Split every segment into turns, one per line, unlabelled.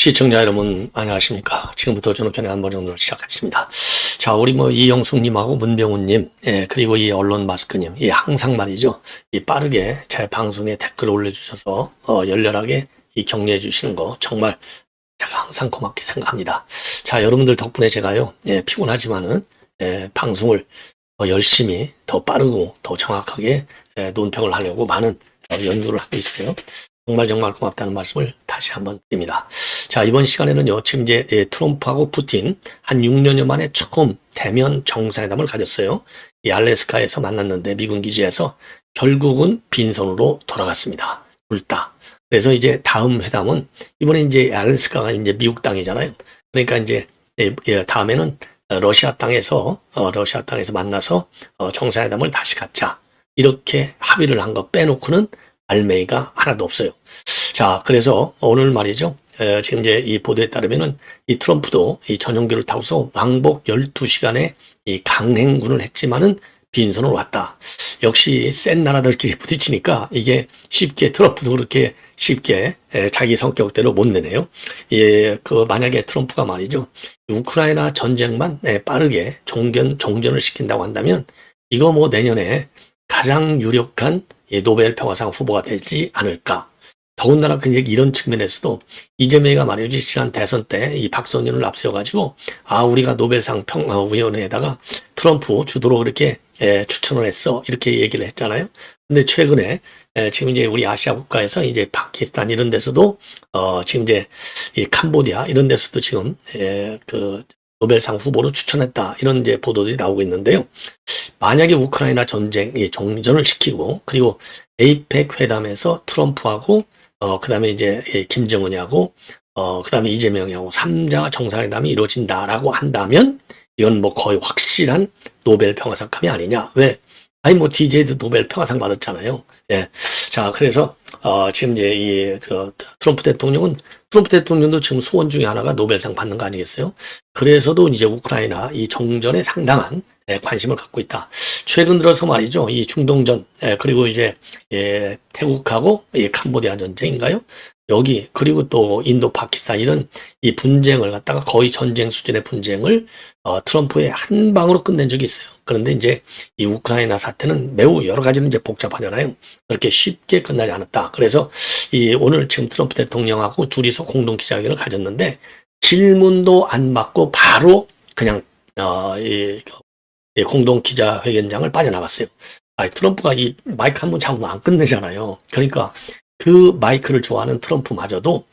시청자 여러분 안녕하십니까. 지금부터 저는 견해 한번정도를 시작하겠습니다. 자, 우리 이영숙님하고 문병훈님, 그리고 이 언론 마스크님, 항상 말이죠. 빠르게 제 방송에 댓글을 올려주셔서 열렬하게 격려해 주시는 거 정말 제가 항상 고맙게 생각합니다. 자, 여러분들 덕분에 제가요, 피곤하지만은 방송을 더 열심히, 더 빠르고 더 정확하게 논평을 하려고 많은 연구를 하고 있어요. 정말 고맙다는 말씀을 다시 한번 드립니다. 자, 이번 시간에는요, 지금 이제 트럼프하고 푸틴 한 6년여 만에 처음 대면 정상회담을 가졌어요. 이 알래스카에서 만났는데 미군 기지에서 결국은 빈손으로 돌아갔습니다. 둘 다. 그래서 이제 다음 회담은 이번에 이제 알래스카가 이제 미국 땅이잖아요. 그러니까 이제 다음에는 러시아 땅에서 만나서 정상회담을 다시 갖자. 이렇게 합의를 한 거 빼놓고는 알맹이가 하나도 없어요. 자, 그래서 오늘 말이죠. 지금 이제 이 보도에 따르면은 이 트럼프도 이 전용기를 타고서 왕복 12시간의 이 강행군을 했지만은 빈손으로 왔다. 역시 센 나라들끼리 부딪히니까 이게 쉽게 트럼프도 그렇게 쉽게 자기 성격대로 못 내네요. 만약에 트럼프가 말이죠. 우크라이나 전쟁만 빠르게 종전을 시킨다고 한다면 이거 내년에 가장 유력한 노벨 평화상 후보가 되지 않을까. 더군다나 이런 측면에서도 이재명이가 말이죠. 지난 대선 때 이 박성준을 앞세워가지고 우리가 노벨상 평화위원회에다가 트럼프 주도로 그렇게 추천을 했어. 이렇게 얘기를 했잖아요. 근데 최근에 지금 이제 우리 아시아 국가에서 이제 파키스탄 이런 데서도 지금 이제 이 캄보디아 이런 데서도 지금 노벨상 후보로 추천했다. 이런 이제 보도들이 나오고 있는데요. 만약에 우크라이나 전쟁이 종전을 시키고 그리고 에이펙 회담에서 트럼프하고 그다음에 이제 김정은이하고 그다음에 이재명이하고 3자 정상회담이 이루어진다라고 한다면 이건 거의 확실한 노벨 평화상감이 아니냐. 왜? DJ도 노벨 평화상 받았잖아요. 예. 자, 그래서 지금 이제 트럼프 대통령도 지금 소원 중에 하나가 노벨상 받는 거 아니겠어요? 그래서도 이제 우크라이나 이 정전에 상당한 관심을 갖고 있다. 최근 들어서 말이죠. 이 중동전, 그리고 이제, 태국하고 캄보디아 전쟁인가요? 여기, 그리고 또 인도, 파키스탄 이런 이 분쟁을 갖다가 거의 전쟁 수준의 분쟁을 트럼프의 한 방으로 끝낸 적이 있어요. 그런데 이제 이 우크라이나 사태는 매우 여러 가지로 이제 복잡하잖아요. 그렇게 쉽게 끝나지 않았다. 그래서 오늘 지금 트럼프 대통령하고 둘이서 공동 기자회견을 가졌는데 질문도 안 받고 바로 그냥, 공동 기자회견장을 빠져나갔어요. 트럼프가 이 마이크 한번 잡으면 안 끝내잖아요. 그러니까 그 마이크를 좋아하는 트럼프마저도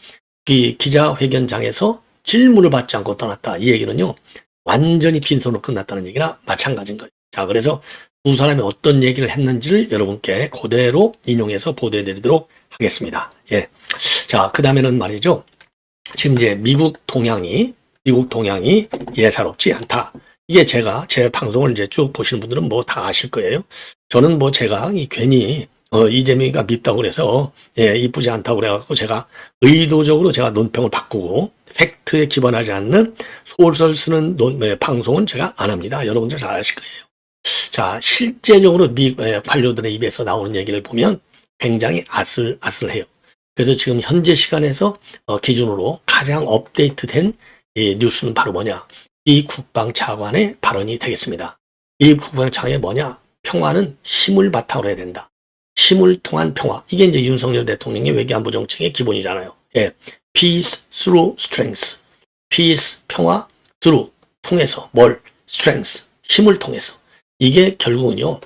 이 기자회견장에서 질문을 받지 않고 떠났다. 이 얘기는요, 완전히 빈손으로 끝났다는 얘기나 마찬가지인 거예요. 자, 그래서 두 사람이 어떤 얘기를 했는지를 여러분께 그대로 인용해서 보도해 드리도록 하겠습니다. 예. 자, 그 다음에는 말이죠. 지금 이제 미국 동향이 예사롭지 않다. 이게 제가 제 방송을 이제 쭉 보시는 분들은 다 아실 거예요. 저는 제가 괜히 이재명이가 밉다고 그래서 이쁘지 않다고 그래갖고 제가 의도적으로 제가 논평을 바꾸고 팩트에 기반하지 않는 소설 쓰는 방송은 제가 안 합니다. 여러분들 잘 아실 거예요. 자, 실제적으로 관료들의 입에서 나오는 얘기를 보면 굉장히 아슬아슬해요. 그래서 지금 현재 시간에서 기준으로 가장 업데이트된 뉴스는 바로 뭐냐? 이 국방차관의 발언이 되겠습니다. 이 국방차관이 뭐냐? 평화는 힘을 바탕으로 해야 된다. 힘을 통한 평화. 이게 이제 윤석열 대통령의 외교안보 정책의 기본이잖아요. 예. Peace through strength. Peace, 평화, through, 통해서. 뭘? strength, 힘을 통해서. 이게 결국은요,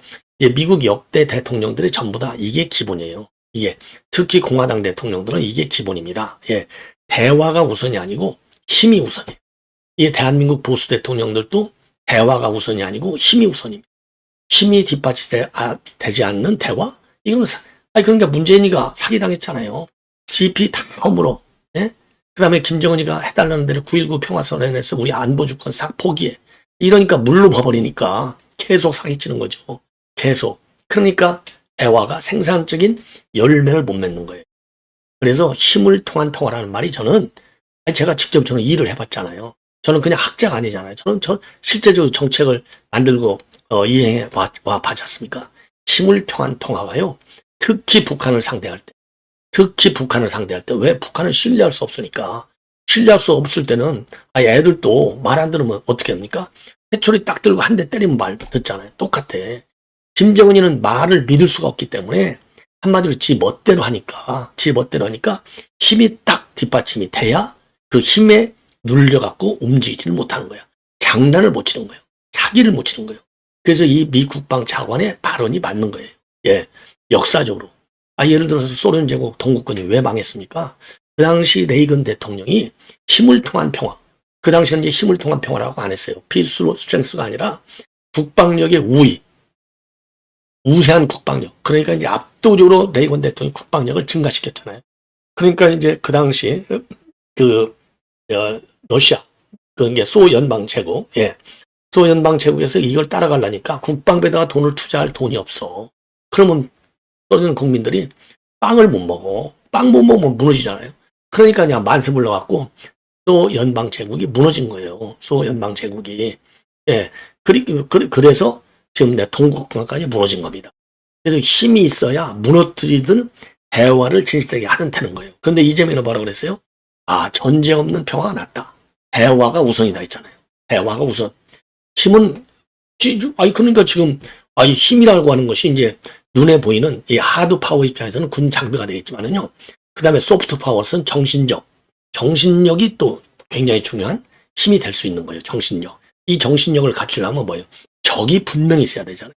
미국 역대 대통령들이 전부 다 이게 기본이에요. 이게. 특히 공화당 대통령들은 이게 기본입니다. 예. 대화가 우선이 아니고 힘이 우선이에요. 이 대한민국 보수 대통령들도 대화가 우선이 아니고 힘이 우선입니다. 힘이 뒷받침되지 않는 대화? 이건 그러니까 문재인이가 사기당했잖아요. GP 다 허물어. 예? 그 다음에 김정은이가 해달라는 대로 9.19 평화선언에서 우리 안보 주권 싹 포기해. 이러니까 물로 봐버리니까 계속 사기치는 거죠. 계속. 그러니까 대화가 생산적인 열매를 못 맺는 거예요. 그래서 힘을 통한 평화라는 말이 저는 직접 일을 해봤잖아요. 저는 그냥 학자가 아니잖아요. 저는 실제적으로 정책을 만들고 이행해 봤지 않습니까? 힘을 통한 통화가요. 특히 북한을 상대할 때 왜 북한을 신뢰할 수 없으니까 신뢰할 수 없을 때는 애들도 말 안 들으면 어떻게 합니까? 회초리 딱 들고 한 대 때리면 말 듣잖아요. 똑같아. 김정은이는 말을 믿을 수가 없기 때문에 한마디로 지 멋대로 하니까 힘이 딱 뒷받침이 돼야 그 힘에 눌려갖고 움직이지를 못하는 거야. 장난을 못 치는 거예요. 사기를 못 치는 거예요. 그래서 이 미 국방차관의 발언이 맞는 거예요. 예, 역사적으로. 예를 들어서 소련 제국 동구권이 왜 망했습니까? 그 당시 레이건 대통령이 힘을 통한 평화. 그 당시는 이제 힘을 통한 평화라고 안 했어요. 피스로 스트렝스가 아니라 국방력의 우위. 우세한 국방력. 그러니까 이제 압도적으로 레이건 대통령이 국방력을 증가시켰잖아요. 그러니까 이제 그 당시 러시아, 그게 소연방 제국, 소연방 제국에서 이걸 따라가려니까 국방비에다가 돈을 투자할 돈이 없어. 그러면 소련 국민들이 빵을 못 먹어. 빵 못 먹으면 무너지잖아요. 그러니까 그냥 만세 불러갖고 소연방 제국이 무너진 거예요. 소연방 제국이. 그래서 지금 내 동국권까지 무너진 겁니다. 그래서 힘이 있어야 무너뜨리든 대화를 진실되게 하든 되는 거예요. 그런데 이재명은 뭐라고 그랬어요? 전쟁 없는 평화가 낫다. 대화가 우선이다 했잖아요. 대화가 우선. 힘은, 그러니까 지금, 힘이라고 하는 것이 이제 눈에 보이는 이 하드 파워 입장에서는 군 장비가 되겠지만은요. 그 다음에 소프트 파워는 정신력이 또 굉장히 중요한 힘이 될 수 있는 거예요. 정신력. 이 정신력을 갖추려면 뭐예요? 적이 분명히 있어야 되잖아요.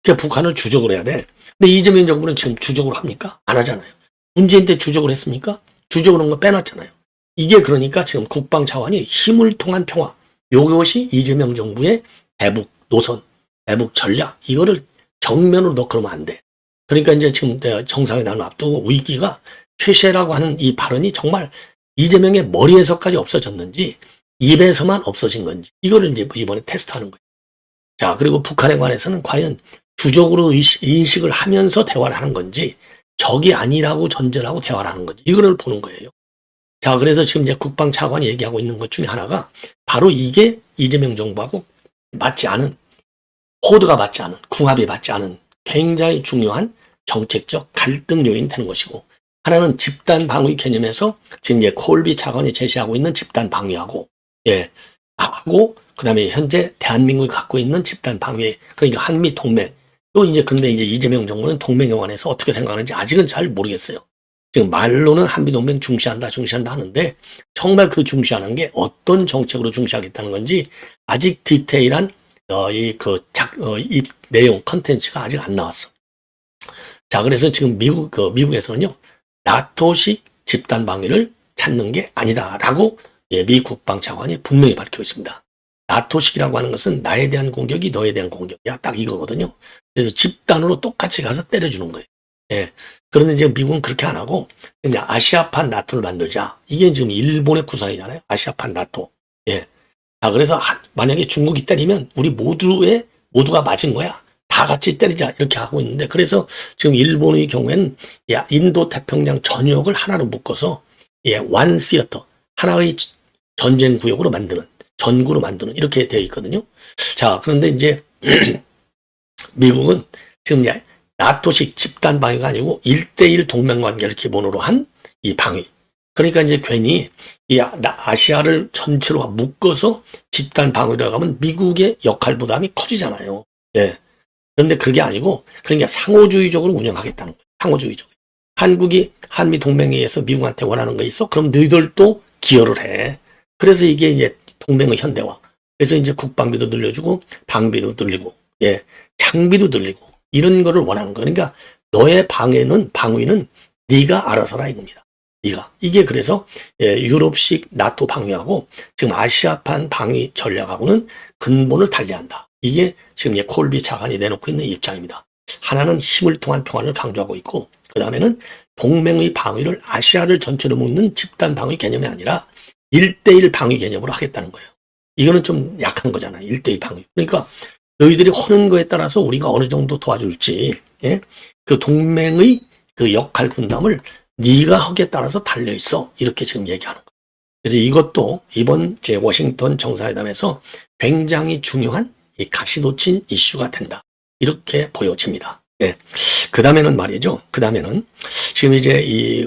그러니까 북한을 주적으로 해야 돼. 근데 이재명 정부는 지금 주적으로 합니까? 안 하잖아요. 문재인 때 주적으로 했습니까? 주적으로 한 거 빼놨잖아요. 이게 그러니까 지금 국방 차원이 힘을 통한 평화. 이것이 이재명 정부의 대북 노선, 대북 전략. 이거를 정면으로 넣고 그러면 안 돼. 그러니까 이제 지금 정상회담을 앞두고 위기가 최세라고 하는 이 발언이 정말 이재명의 머리에서까지 없어졌는지 입에서만 없어진 건지 이거를 이제 이번에 테스트하는 거예요. 자, 그리고 북한에 관해서는 과연 주적으로 인식을 하면서 대화를 하는 건지 적이 아니라고 전제하고 대화를 하는 건지 이거를 보는 거예요. 자, 그래서 지금 이제 국방차관이 얘기하고 있는 것 중에 하나가 바로 이게 이재명 정부하고 맞지 않은, 코드가 맞지 않은, 궁합이 맞지 않은 굉장히 중요한 정책적 갈등 요인이 되는 것이고, 하나는 집단 방위 개념에서 지금 이제 콜비 차관이 제시하고 있는 집단 방위하고, 하고, 그 다음에 현재 대한민국이 갖고 있는 집단 방위, 그러니까 한미 동맹. 또 이제 근데 이제 이재명 정부는 동맹에 관해서 어떻게 생각하는지 아직은 잘 모르겠어요. 지금 말로는 한미동맹 중시한다 하는데 정말 그 중시하는 게 어떤 정책으로 중시하겠다는 건지 아직 디테일한 이 내용 컨텐츠가 아직 안 나왔어. 자, 그래서 지금 미국에서는요 나토식 집단 방위를 찾는 게 아니다라고 미 국방차관이 분명히 밝히고 있습니다. 나토식이라고 하는 것은 나에 대한 공격이 너에 대한 공격이야. 딱 이거거든요. 그래서 집단으로 똑같이 가서 때려주는 거예요. 그런데 이제 미국은 그렇게 안 하고 그냥 아시아판 나토를 만들자. 이게 지금 일본의 구상이잖아요. 아시아판 나토. 자, 그래서 만약에 중국이 때리면 우리 모두가 맞은 거야. 다 같이 때리자. 이렇게 하고 있는데 그래서 지금 일본의 경우에는 인도 태평양 전역을 하나로 묶어서 원 시어터 하나의 전쟁 구역으로 만드는 전구로 만드는 이렇게 되어 있거든요. 자, 그런데 이제 미국은 지금 이제 나토식 집단 방위가 아니고 1대1 동맹관계를 기본으로 한 이 방위. 그러니까 이제 괜히 이 아시아를 전체로 묶어서 집단 방위로 가면 미국의 역할 부담이 커지잖아요. 그런데 그게 아니고 그러니까 상호주의적으로 운영하겠다는 거예요. 상호주의적. 한국이 한미 동맹에 의해서 미국한테 원하는 거 있어? 그럼 너희들도 기여를 해. 그래서 이게 이제 동맹의 현대화. 그래서 이제 국방비도 늘려주고 방비도 늘리고 장비도 늘리고 이런 거를 원하는 거예요. 그러니까 너의 방위는 네가 알아서 라 이겁니다. 네가. 이게 그래서 유럽식 나토 방위하고 지금 아시아판 방위 전략하고는 근본을 달리한다. 이게 지금 콜비 차관이 내놓고 있는 입장입니다. 하나는 힘을 통한 평화를 강조하고 있고 그 다음에는 동맹의 방위를 아시아를 전체로 묶는 집단 방위 개념이 아니라 1대1 방위 개념으로 하겠다는 거예요. 이거는 좀 약한 거잖아요. 1대1 방위. 그러니까 너희들이 하는 거에 따라서 우리가 어느 정도 도와줄지 그 동맹의 그 역할 분담을 네가 하기에 따라서 달려있어. 이렇게 지금 얘기하는 거예요. 그래서 이것도 이번 워싱턴 정상회담에서 굉장히 중요한 이 가시돋친 이슈가 된다. 이렇게 보여집니다. 그 다음에는 말이죠. 그 다음에는 지금 이제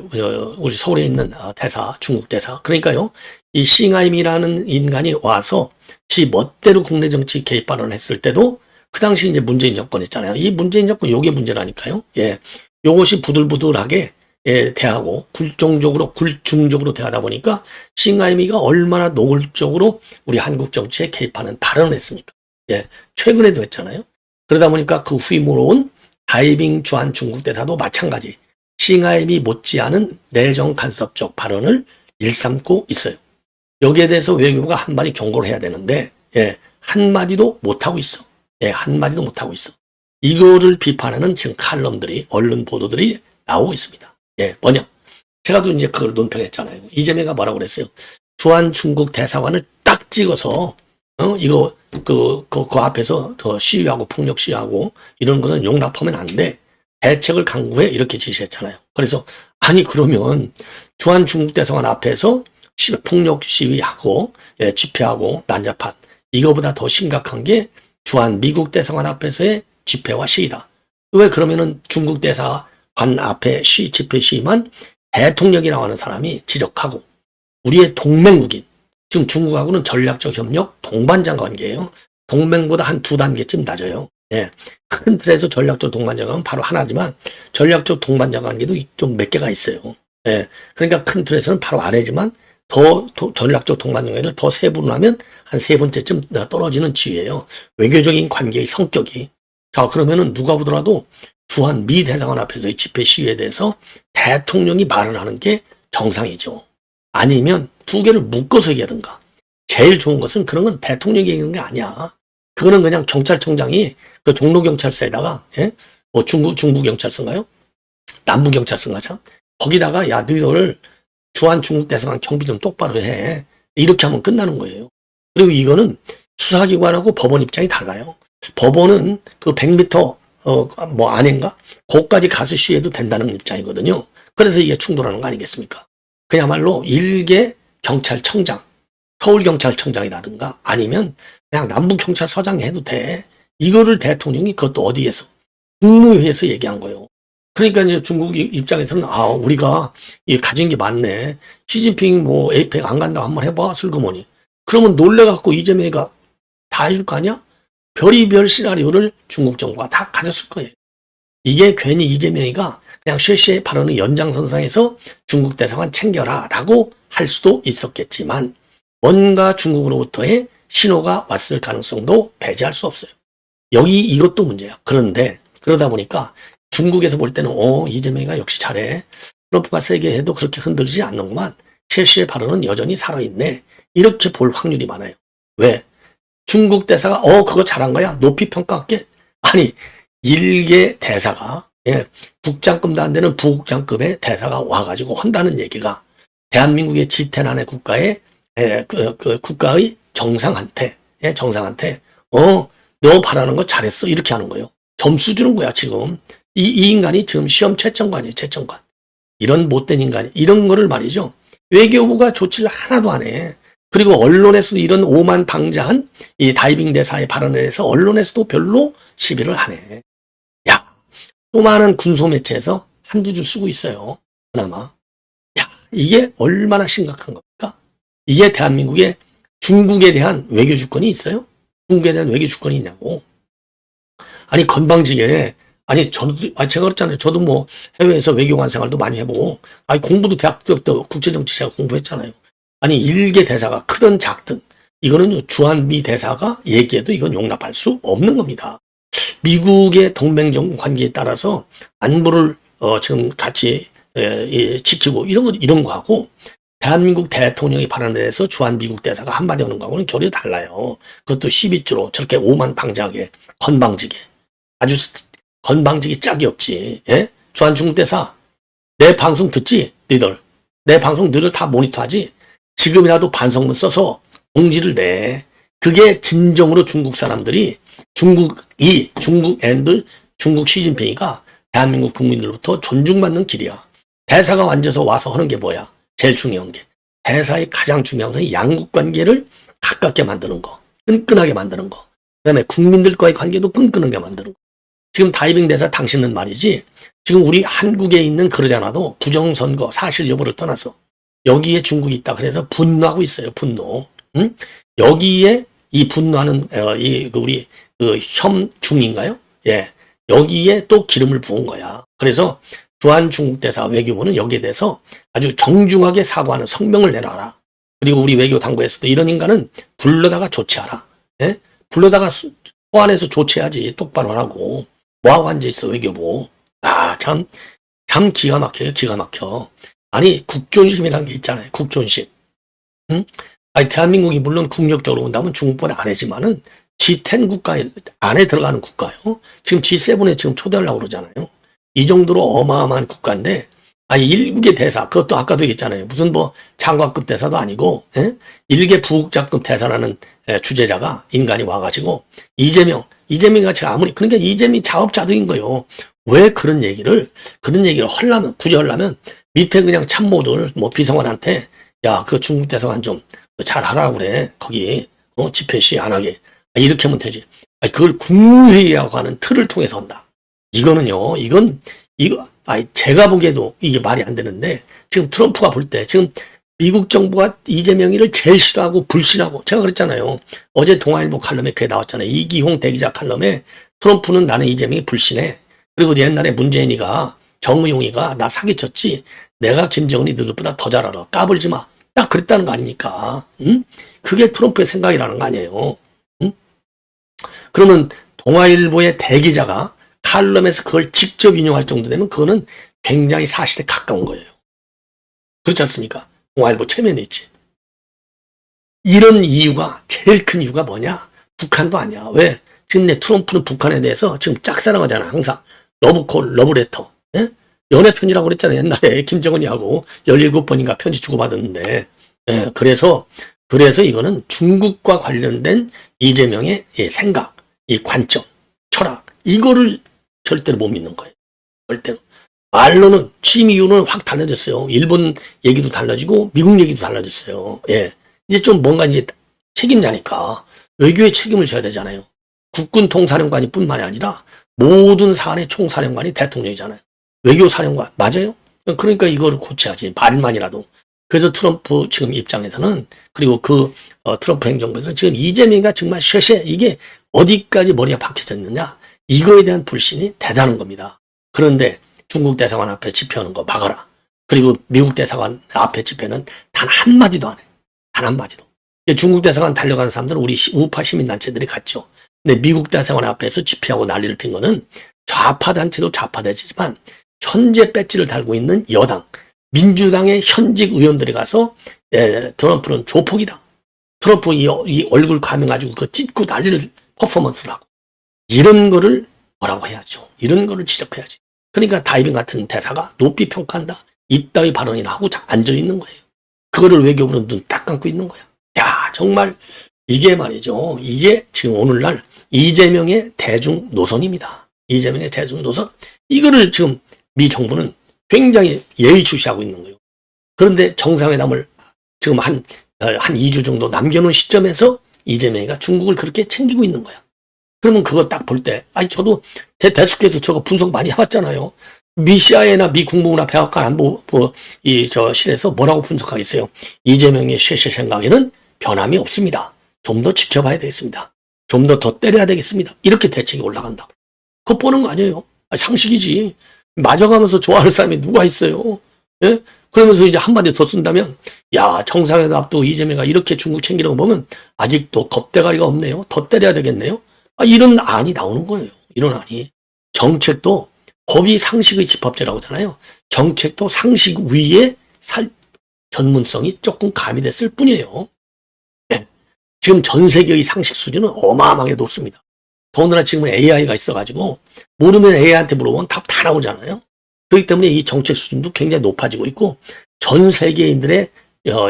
우리 서울에 있는 대사, 중국 대사. 그러니까요. 이 싱하임이라는 인간이 와서 지 멋대로 국내 정치 개입 발언을 했을 때도 그 당시 이제 문재인 정권이었잖아요. 이 문재인 정권 요게 문제라니까요. 예. 요것이 부들부들하게 예, 대하고 굴중적으로 대하다 보니까 싱하이미가 얼마나 노골적으로 우리 한국 정치에 개입하는 발언을 했습니까? 예. 최근에도 했잖아요. 그러다 보니까 그 후임으로 온 다이빙 주한 중국 대사도 마찬가지 싱하이미 못지않은 내정 간섭적 발언을 일삼고 있어요. 여기에 대해서 외교부가 한마디 경고를 해야 되는데 예, 한마디도 못하고 있어. 예, 한마디도 못하고 있어. 이거를 비판하는 지금 칼럼들이 언론 보도들이 나오고 있습니다. 예, 뭐냐? 제가 또 이제 그걸 논평했잖아요. 이재명가 뭐라고 그랬어요? 주한 중국 대사관을 딱 찍어서 이거 그 앞에서 더 시위하고 폭력 시위하고 이런 것은 용납하면 안 돼. 대책을 강구해 이렇게 지시했잖아요. 그래서 아니 그러면 주한 중국 대사관 앞에서 폭력 시위하고 예, 집회하고 난잡한 이거보다 더 심각한 게 주한 미국 대사관 앞에서의 집회와 시위다. 왜 그러면은 중국 대사관 앞에 집회 시위만 대통령이라고 하는 사람이 지적하고 우리의 동맹국인 지금 중국하고는 전략적 협력 동반자 관계예요. 동맹보다 한 2단계쯤 낮아요. 예. 큰 틀에서 전략적 동반자 관계는 바로 하나지만 전략적 동반자 관계도 좀 몇 개가 있어요. 예. 그러니까 큰 틀에서는 바로 아래지만 더 전략적 동반자 관계를 더 세분을 하면 한 3번째쯤 떨어지는 지위예요. 외교적인 관계의 성격이. 자, 그러면은 누가 보더라도 주한 미 대사관 앞에서의 집회 시위에 대해서 대통령이 말을 하는 게 정상이죠. 아니면 2개를 묶어서 얘기하든가. 제일 좋은 것은 그런 건 대통령이 얘기하는 게 아니야. 그거는 그냥 경찰청장이 그 종로경찰서에다가, 예? 뭐 중부경찰서인가요? 남부경찰서인가죠? 거기다가, 야, 너희들 주한 중국 대사관 경비 좀 똑바로 해. 이렇게 하면 끝나는 거예요. 그리고 이거는 수사기관하고 법원 입장이 달라요. 법원은 그 100m, 뭐 안인가? 거기까지 가서 시위해도 된다는 입장이거든요. 그래서 이게 충돌하는 거 아니겠습니까? 그야말로 일개 경찰청장, 서울경찰청장이라든가 아니면 그냥 남부경찰서장 해도 돼. 이거를 대통령이 그것도 어디에서? 국무회의에서 얘기한 거예요. 그러니까 이제 중국 입장에서는 우리가 가진 게 많네. 시진핑 뭐 에이펙 안 간다고 한번 해봐 슬그머니. 그러면 놀래갖고 이재명이가 다 해줄 거 아니야? 별의별 시나리오를 중국 정부가 다 가졌을 거예요. 이게 괜히 이재명이가 그냥 쉐쉐의 발언의 연장선상에서 중국 대사관 챙겨라 라고 할 수도 있었겠지만 뭔가 중국으로부터의 신호가 왔을 가능성도 배제할 수 없어요. 여기 이것도 문제야. 그런데 그러다 보니까 중국에서 볼 때는 이재명이가 역시 잘해. 트럼프가 세게 해도 그렇게 흔들리지 않는구만. 쉐쉐의 발언은 여전히 살아있네. 이렇게 볼 확률이 많아요. 왜? 중국 대사가 그거 잘한 거야. 높이 평가할게. 아니 일개 대사가 국장급도 안 되는 부국장급의 대사가 와가지고 한다는 얘기가 대한민국의 지태난의 국가의 국가의 정상한테 너 바라는 거 잘했어 이렇게 하는 거예요. 점수 주는 거야 지금. 이 인간이 지금 시험 채점관이에요. 채점관. 이런 못된 인간이 이런 거를 말이죠. 외교부가 조치를 하나도 안 해. 그리고 언론에서도 이런 오만방자한 이 다이빙 대사의 발언에 대해서 언론에서도 별로 시비를 안 해. 야, 수많은 군소 매체에서 한두 줄 쓰고 있어요. 그나마. 야, 이게 얼마나 심각한 겁니까? 이게 대한민국에 중국에 대한 외교 주권이 있어요? 중국에 대한 외교 주권이 있냐고. 아니 건방지게 제가 그랬잖아요. 저도 뭐 해외에서 외교관 생활도 많이 해보고 공부도 대학 때부터 국제정치 제가 공부했잖아요. 아니 일개 대사가 크든 작든 이거는 주한 미 대사가 얘기해도 이건 용납할 수 없는 겁니다. 미국의 동맹 관계에 따라서 안보를 지금 같이 지키고 이런 거하고 대한민국 대통령이 발언에 대해서 주한 미국 대사가 한마디 하는 거하고는 결이 달라요. 그것도 12주로 저렇게 오만방자하게 건방지게 아주 건방지기 짝이 없지. 예? 주한 중국 대사 내 방송 듣지? 너희들 내 방송 너희들 다 모니터하지? 지금이라도 반성문 써서 공지를 내. 그게 진정으로 중국 사람들이 중국 시진핑이가 대한민국 국민들로부터 존중받는 길이야. 대사가 앉아서 와서 하는 게 뭐야? 제일 중요한 게 대사의 가장 중요한 것은 양국 관계를 가깝게 만드는 거, 끈끈하게 만드는 거. 그다음에 국민들과의 관계도 끈끈하게 만드는 거. 지금 다이빙 대사 당신은 말이지 지금 우리 한국에 있는 그러지 않아도 부정선거 사실 여부를 떠나서 여기에 중국이 있다. 그래서 분노하고 있어요. 분노. 응? 여기에 이 분노하는 우리 혐중인가요? 예. 여기에 또 기름을 부은 거야. 그래서 주한 중국 대사 외교부는 여기에 대해서 아주 정중하게 사과하는 성명을 내놔라. 그리고 우리 외교 당국에서도 이런 인간은 불러다가 조치하라. 예? 불러다가 소환해서 조치해야지. 똑바로 하라고. 뭐하고 앉아있어 외교부. 참 기가 막혀요. 기가 막혀. 아니 국존심이라는 게 있잖아요. 국존심. 응? 아니 대한민국이 물론 국력적으로 본다면 중국보다 아래지만은 G10 국가 안에 들어가는 국가요. 지금 G7에 지금 초대하려고 그러잖아요. 이 정도로 어마어마한 국가인데 아니 일국의 대사 그것도 아까도 얘기했잖아요. 무슨 뭐 장관급 대사도 아니고 일개 부국장급 대사라는 주재자가 인간이 와가지고 이재명 같이 아무리 그러니까 이재명이 자업자득인 거예요. 왜 그런 얘기를 하려면 굳이 하려면 밑에 그냥 참모들 뭐 비서관한테 야 그 중국 대사관 좀 잘하라고 그래. 거기 집회 시 안 하게 이렇게 하면 되지. 아니, 그걸 국무회의라고 하는 틀을 통해서 한다. 이거 제가 보기에도 이게 말이 안 되는데 지금 트럼프가 볼 때 지금 미국 정부가 이재명이를 제일 싫어하고 불신하고 제가 그랬잖아요. 어제 동아일보 칼럼에 그게 나왔잖아요. 이기홍 대기자 칼럼에 트럼프는 나는 이재명이 불신해. 그리고 옛날에 문재인이가 정의용이가 나 사기쳤지. 내가 김정은이 너들보다 더 잘 알아. 까불지 마. 딱 그랬다는 거 아닙니까? 응? 그게 트럼프의 생각이라는 거 아니에요. 응? 그러면 동아일보의 대기자가 칼럼에서 그걸 직접 인용할 정도 되면 그거는 굉장히 사실에 가까운 거예요. 그렇지 않습니까? 동아일보 체면에 있지. 이런 이유가 제일 큰 이유가 뭐냐? 북한도 아니야. 왜? 지금 내 트럼프는 북한에 대해서 지금 짝사랑하잖아. 항상. 러브콜, 러브레터. 예? 연애편지라고 그랬잖아요. 옛날에 김정은이하고 17번인가 편지 주고받았는데. 예, 그래서 이거는 중국과 관련된 이재명의 생각, 이 관점, 철학, 이거를 절대로 못 믿는 거예요. 절대로. 말로는 취임 이유는 확 달라졌어요. 일본 얘기도 달라지고 미국 얘기도 달라졌어요. 예. 이제 좀 뭔가 이제 책임자니까 외교에 책임을 져야 되잖아요. 국군 통사령관이 뿐만이 아니라 모든 사안의 총사령관이 대통령이잖아요. 외교사령관 맞아요? 그러니까 이거를 고쳐야지 말만이라도. 그래서 트럼프 지금 입장에서는 그리고 트럼프 행정부에서는 지금 이재명이가 정말 쉐쉐 이게 어디까지 머리가 박혀져 있느냐 이거에 대한 불신이 대단한 겁니다. 그런데 중국 대사관 앞에 집회하는 거 막아라. 그리고 미국 대사관 앞에 집회는 단 한마디도 안 해. 단 한마디도. 중국 대사관 달려가는 사람들은 우리 우파 시민단체들이 갔죠. 근데 미국 대사관 앞에서 집회하고 난리를 핀 거는 좌파 단체도 좌파단체지만 현재 배지를 달고 있는 여당, 민주당의 현직 의원들이 가서 트럼프는 조폭이다. 트럼프 이 얼굴 가면가지고 그거 찢고 난리를 퍼포먼스를 하고 이런 거를 뭐라고 해야죠. 이런 거를 지적해야지. 그러니까 다이빙 같은 대사가 높이 평가한다. 이따위 발언이나 하고 앉아있는 거예요. 그거를 외교부는 눈 딱 감고 있는 거야. 야 정말 이게 말이죠. 이게 지금 오늘날 이재명의 대중 노선입니다. 이재명의 대중 노선. 이거를 지금 미 정부는 굉장히 예의주시하고 있는 거예요. 그런데 정상회담을 지금 한 2주 정도 남겨놓은 시점에서 이재명이가 중국을 그렇게 챙기고 있는 거야. 그러면 그거 딱 볼 때, 저도 대숙께서 저거 분석 많이 해봤잖아요. 미 CIA나 미 국무부나 백악관 안보, 실에서 뭐라고 분석하겠어요? 이재명의 쉐쉐 생각에는 변함이 없습니다. 좀 더 지켜봐야 되겠습니다. 좀 더 때려야 되겠습니다. 이렇게 대책이 올라간다. 그거 보는 거 아니에요? 상식이지. 맞아가면서 좋아하는 사람이 누가 있어요? 예? 그러면서 이제 한마디 더 쓴다면, 야, 정상회담 앞두고 이재명가 이렇게 중국 챙기는 거 보면 아직도 겁대가리가 없네요. 더 때려야 되겠네요. 이런 안이 나오는 거예요. 이런 안이. 정책도 법이 상식의 집합제라고 하잖아요. 정책도 상식 위에 전문성이 조금 가미됐을 뿐이에요. 네. 지금 전 세계의 상식 수준은 어마어마하게 높습니다. 더군다나 지금은 AI가 있어가지고 모르면 AI한테 물어보면 답 다 나오잖아요. 그렇기 때문에 이 정책 수준도 굉장히 높아지고 있고 전 세계인들의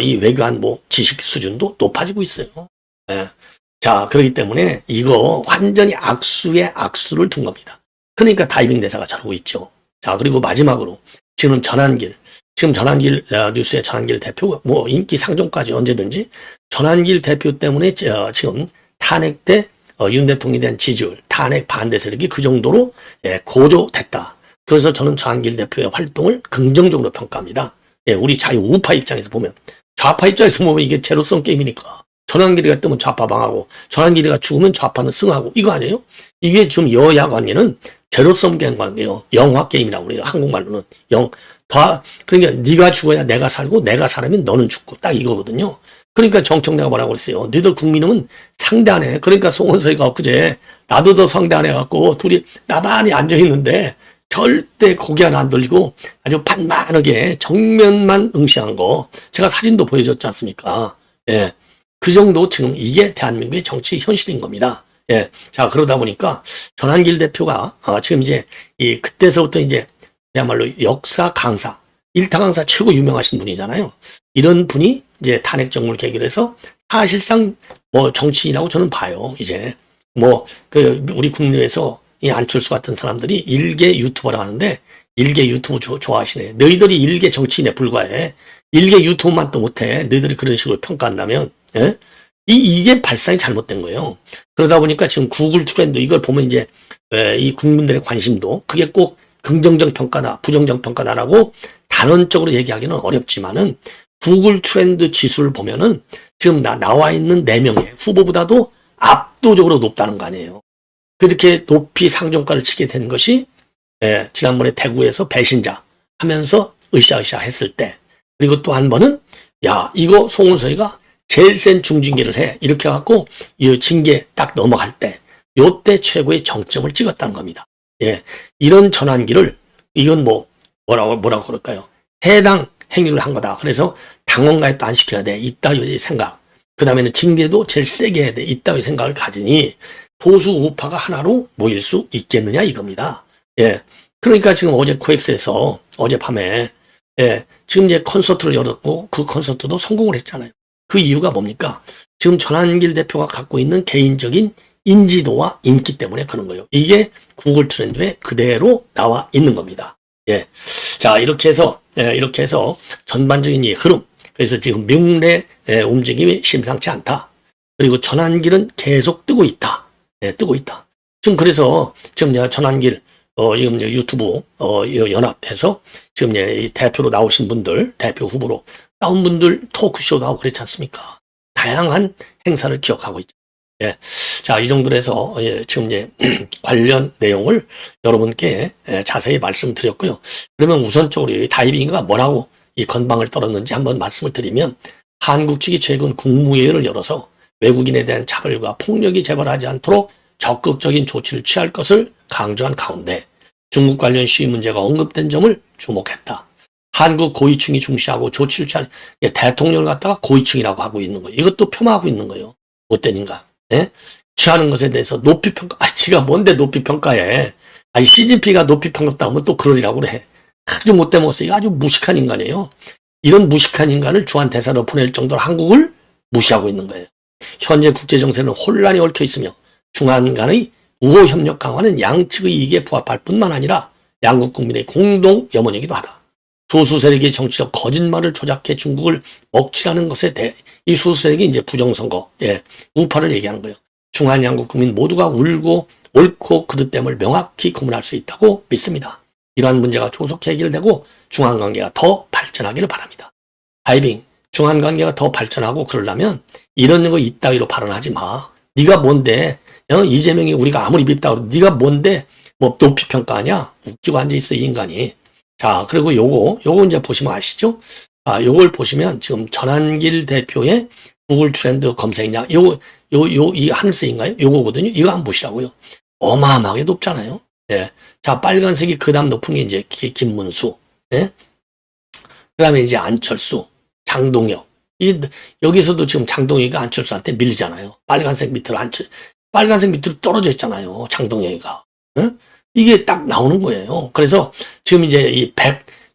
이 외교안보 지식 수준도 높아지고 있어요. 네. 자, 그렇기 때문에 이거 완전히 악수에 악수를 둔 겁니다. 그러니까 다이빙 대사가 저러고 있죠. 자, 그리고 마지막으로 지금 전한길 뉴스의 전한길 대표, 인기 상종까지 언제든지 전한길 대표 때문에 지금 탄핵 때 윤 대통령에 대한 지지율, 탄핵 반대 세력이 그 정도로 고조됐다. 그래서 저는 전한길 대표의 활동을 긍정적으로 평가합니다. 예, 우리 자유 우파 입장에서 보면, 좌파 입장에서 보면 이게 제로섬 게임이니까. 전환길이가 뜨면 좌파 방하고, 전환길이가 죽으면 좌파는 승하고, 이거 아니에요? 이게 지금 여야 관계는 제로섬 게임 관계예요. 영화 게임이라고 그래요. 한국말로는. 그러니까 네가 죽어야 내가 살고, 내가 살면 너는 죽고, 딱 이거거든요. 그러니까 정청래가 뭐라고 그랬어요. 너희들 국민은 상대 안 해. 그러니까 송원석이가 엊그제 나도 더 상대 안 해갖고 둘이 나만이 앉아있는데 절대 고개 하나 안 돌리고 아주 반만하게 정면만 응시한 거 제가 사진도 보여줬지 않습니까? 예. 그 정도 지금 이게 대한민국의 정치 현실인 겁니다. 예. 자, 그러다 보니까 전환길 대표가 지금 이제 그때서부터 이제 그야말로 역사 강사, 일타 강사 최고 유명하신 분이잖아요. 이런 분이 이제 탄핵 정부를 계기로 해서 사실상 뭐 정치인이라고 저는 봐요. 이제 우리 국내에서 이 안철수 같은 사람들이 일개 유튜버라고 하는데 일개 유튜브 좋아하시네. 너희들이 일개 정치인에 불과해. 일개 유튜브만 또 못해. 너희들이 그런 식으로 평가한다면, 예? 이게 발상이 잘못된 거예요. 그러다 보니까 지금 구글 트렌드 이걸 보면 이제 이 국민들의 관심도 그게 꼭 긍정적 평가다, 부정적 평가다라고 단언적으로 얘기하기는 어렵지만은 구글 트렌드 지수를 보면은 지금 나와 있는 4명의 후보보다도 압도적으로 높다는 거 아니에요. 그렇게 높이 상종가를 치게 된 것이 지난번에 대구에서 배신자 하면서 으쌰으쌰 했을 때, 그리고 또 한 번은 야 이거 송은석이가 제일 센 중징계를 해 이렇게 해갖고 이 징계 딱 넘어갈 때 요때 최고의 정점을 찍었다는 겁니다. 예, 이런 전환기를 이건 뭐라고 그럴까요? 해당 행위를 한 거다. 그래서 당원가입도 안 시켜야 돼. 이따위 생각. 그 다음에는 징계도 제일 세게 해야 돼. 이따위 생각을 가지니 보수 우파가 하나로 모일 수 있겠느냐 이겁니다. 예. 그러니까 지금 어제 코엑스에서 어젯밤에 지금 이제 콘서트를 열었고 그 콘서트도 성공을 했잖아요. 그 이유가 뭡니까? 지금 전환길 대표가 갖고 있는 개인적인 인지도와 인기 때문에 그런 거예요. 이게 구글 트렌드에 그대로 나와 있는 겁니다. 예. 자, 이렇게 해서 전반적인 이 흐름. 그래서 지금 명례 움직임이 심상치 않다. 그리고 전환길은 계속 뜨고 있다. 뜨고 있다. 지금 그래서 지금 전환길 지금 유튜브 연합해서 지금 이 대표로 나오신 분들, 대표 후보로 나온 분들 토크쇼도 하고 그렇지 않습니까? 다양한 행사를 기억하고 있죠. 예. 자, 이 정도로 해서 지금 이제 관련 내용을 여러분께 자세히 말씀드렸고요. 그러면 우선적으로 이 다이빙가 뭐라고 이 건방을 떨었는지 한번 말씀을 드리면, 한국 측이 최근 국무회의를 열어서 외국인에 대한 차별과 폭력이 재발하지 않도록 적극적인 조치를 취할 것을 강조한 가운데 중국 관련 시위 문제가 언급된 점을 주목했다. 한국 고위층이 중시하고 조치를 취하는 대통령을 갖다가 고위층이라고 하고 있는 거예요. 이것도 폄하하고 있는 거예요. 못되는가? 예? 취하는 것에 대해서 높이 평가. 지가 뭔데 높이 평가해? CGP가 높이 평가했다 하면 또 그러리라고 그래. 아주 못돼 먹었어요. 아주 무식한 인간이에요. 이런 무식한 인간을 주한 대사로 보낼 정도로 한국을 무시하고 있는 거예요. 현재 국제정세는 혼란이 얽혀 있으며 중한 간의 우호 협력 강화는 양측의 이익에 부합할 뿐만 아니라 양국 국민의 공동 염원이기도 하다. 소수 세력의 정치적 거짓말을 조작해 중국을 먹칠하는 것에 대해 이 소수 세력이 이제 부정선거, 우파를 얘기하는 거예요. 중한 양국 국민 모두가 울고 옳고 그릇됨을 명확히 구분할 수 있다고 믿습니다. 이러한 문제가 조속히 해결되고 중한 관계가 더 발전하기를 바랍니다. 다이빙, 중한 관계가 더 발전하고 그러려면 이런 거 이따위로 발언하지 마. 네가 뭔데? 이재명이 우리가 아무리 밉다고 네가 뭔데 뭐 높이 평가하냐? 웃기고 앉아있어 이 인간이. 자, 그리고 요거 이제 보시면 아시죠? 요걸 보시면 지금 전환길 대표의 구글 트렌드 검색량, 이 하늘색인가요? 요거거든요. 이거 한번 보시라고요. 어마어마하게 높잖아요. 예. 자, 빨간색이 그 다음 높은 게 이제 김문수. 예. 그 다음에 이제 안철수, 장동혁. 여기서도 지금 장동혁이가 안철수한테 밀리잖아요. 빨간색 밑으로 떨어져 있잖아요. 장동혁이가. 예? 이게 딱 나오는 거예요. 그래서 지금 이제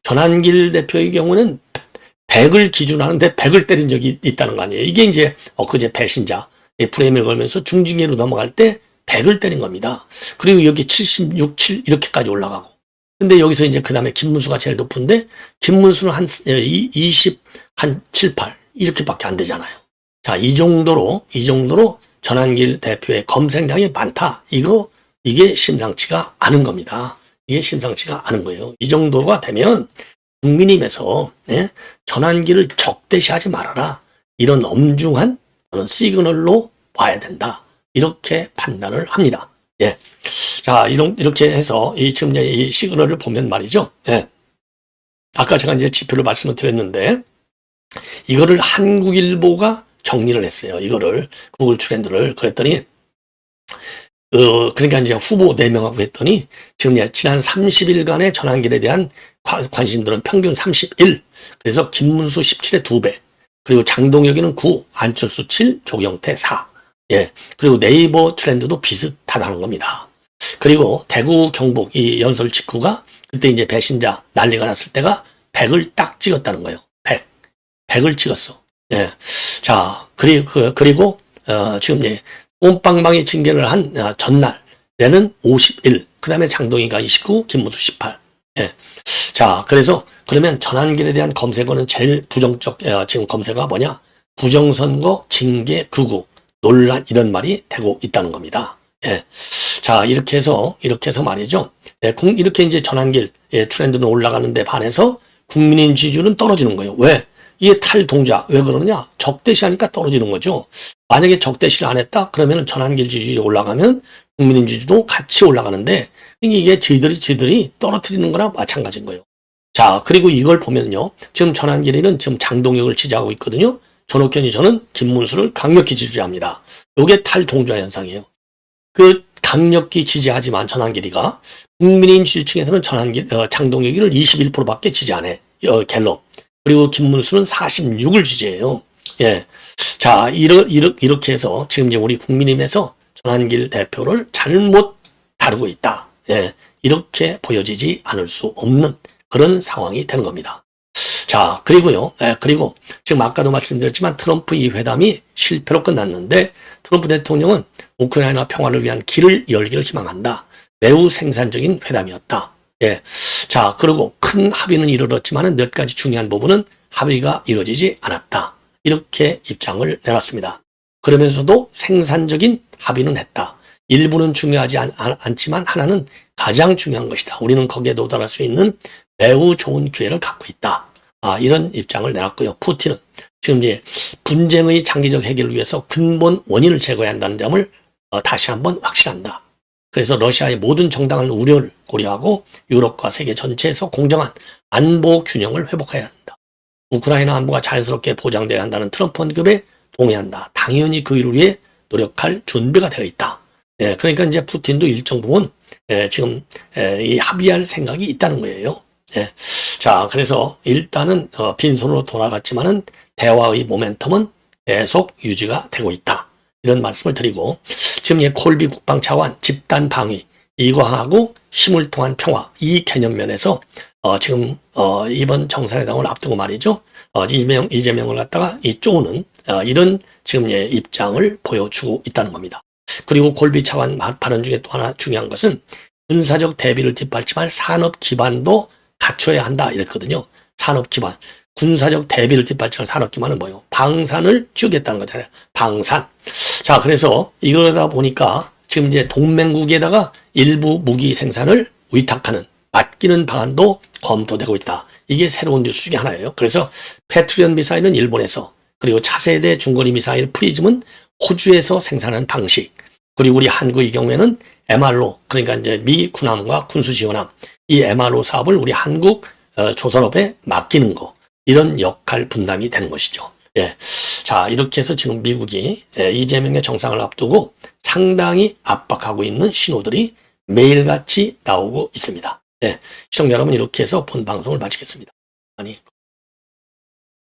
전환길 대표의 경우는 100을 기준하는데 100을 때린 적이 있다는 거 아니에요. 이게 이제 엊그제 배신자 프레임을 걸면서 중징계로 넘어갈 때 100을 때린 겁니다. 그리고 여기 76, 7 이렇게까지 올라가고. 근데 여기서 이제 그 다음에 김문수가 제일 높은데 김문수는 한 20, 한 7, 8 이렇게밖에 안 되잖아요. 자, 이 정도로 전환길 대표의 검색량이 많다. 이게 심상치가 않은 겁니다. 이게 심상치가 않은 거예요. 이 정도가 되면 국민의힘에서 전환기를 적대시하지 말아라. 이런 엄중한 그런 시그널로 봐야 된다. 이렇게 판단을 합니다. 예. 자, 이렇게 해서 지금 이 시그널을 보면 말이죠. 예. 아까 제가 이제 지표를 말씀을 드렸는데, 이거를 한국일보가 정리를 했어요. 이거를, 구글 트렌드를. 그랬더니, 그러니까 이제 후보 4명하고 했더니, 지금 지난 30일간의 전환길에 대한 관심들은 평균 31. 그래서 김문수 17의 2배. 그리고 장동혁이는 9, 안철수 7, 조경태 4. 예. 그리고 네이버 트렌드도 비슷하다는 겁니다. 그리고 대구, 경북 이 연설 직후가 그때 이제 배신자 난리가 났을 때가 100을 딱 찍었다는 거예요. 100을 찍었어. 예. 자, 그리고, 지금 옴빵방이 징계를 한 전날에는 51. 그 다음에 장동희가 29, 김문수 18. 예. 자, 그래서 그러면 전환길에 대한 검색어는 제일 부정적, 지금 검색어가 뭐냐? 부정선거, 징계, 극우, 논란 이런 말이 되고 있다는 겁니다. 예. 자, 이렇게 해서 말이죠. 예, 이렇게 이제 전환길 트렌드는 올라가는데 반해서 국민의힘 지지율은 떨어지는 거예요. 왜? 이게 탈동자. 왜 그러느냐? 적대시하니까 떨어지는 거죠. 만약에 적대시를 안 했다? 그러면 전환길 지지율이 올라가면 국민의힘 지지도 같이 올라가는데 이게 저희들이 떨어뜨리는 거랑 마찬가지인 거예요. 자, 그리고 이걸 보면요. 지금 전환길이는 지금 장동혁을 지지하고 있거든요. 전옥현이 저는 김문수를 강력히 지지합니다. 이게 탈동조화 현상이에요. 그 강력히 지지하지만 전환길이가 국민의힘 지지층에서는 장동혁이를 21%밖에 지지 안 해. 갤럽. 그리고 김문수는 46을 지지해요. 예. 자, 이렇게 해서 지금 이제 우리 국민의힘에서 전환길 대표를 잘못 다루고 있다. 예. 이렇게 보여지지 않을 수 없는 그런 상황이 되는 겁니다. 자, 그리고요. 그리고 지금 아까도 말씀드렸지만 트럼프 이 회담이 실패로 끝났는데 트럼프 대통령은 우크라이나 평화를 위한 길을 열기를 희망한다. 매우 생산적인 회담이었다. 예. 자, 그리고 큰 합의는 이루어졌지만 몇 가지 중요한 부분은 합의가 이루어지지 않았다. 이렇게 입장을 내놨습니다. 그러면서도 생산적인 합의는 했다. 일부는 중요하지 않지만 하나는 가장 중요한 것이다. 우리는 거기에 도달할 수 있는 매우 좋은 기회를 갖고 있다. 이런 입장을 내놨고요. 푸틴은 지금 이제 분쟁의 장기적 해결을 위해서 근본 원인을 제거해야 한다는 점을 다시 한번 확신한다. 그래서 러시아의 모든 정당한 우려를 고려하고 유럽과 세계 전체에서 공정한 안보 균형을 회복해야 한다. 우크라이나 안보가 자연스럽게 보장돼야 한다는 트럼프 언급에 동의한다. 당연히 그 일을 위해 노력할 준비가 되어 있다. 예, 그러니까 이제 푸틴도 일정 부분 지금 이 합의할 생각이 있다는 거예요. 예. 자, 그래서 일단은 빈손으로 돌아갔지만은 대화의 모멘텀은 계속 유지가 되고 있다. 이런 말씀을 드리고 지금 콜비 국방차관 집단 방위 이거하고 힘을 통한 평화 이 개념 면에서 지금 이번 정상회담을 앞두고 말이죠. 이재명을 갖다가 쪼는 이런 지금 입장을 보여주고 있다는 겁니다. 그리고 콜비 차관 발언 중에 또 하나 중요한 것은 군사적 대비를 뒷받침할 산업 기반도 갖춰야 한다 이랬거든요. 산업 기반. 군사적 대비를 뒷받침할 산업 기반은 뭐예요? 방산을 키우겠다는 거잖아요. 방산. 자, 그래서 이러다 보니까 지금 이제 동맹국에다가 일부 무기 생산을 위탁하는, 맡기는 방안도 검토되고 있다. 이게 새로운 뉴스 중에 하나예요. 그래서 패트리엇 미사일은 일본에서, 그리고 차세대 중거리 미사일 프리즘은 호주에서 생산하는 방식, 그리고 우리 한국의 경우에는 MRO, 그러니까 이제 미 군함과 군수 지원함, 이 MRO 사업을 우리 한국 조선업에 맡기는 거, 이런 역할 분담이 되는 것이죠. 예. 자, 이렇게 해서 지금 미국이 이재명의 정상을 앞두고 상당히 압박하고 있는 신호들이 매일같이 나오고 있습니다. 예. 시청자 여러분, 이렇게 해서 본 방송을 마치겠습니다.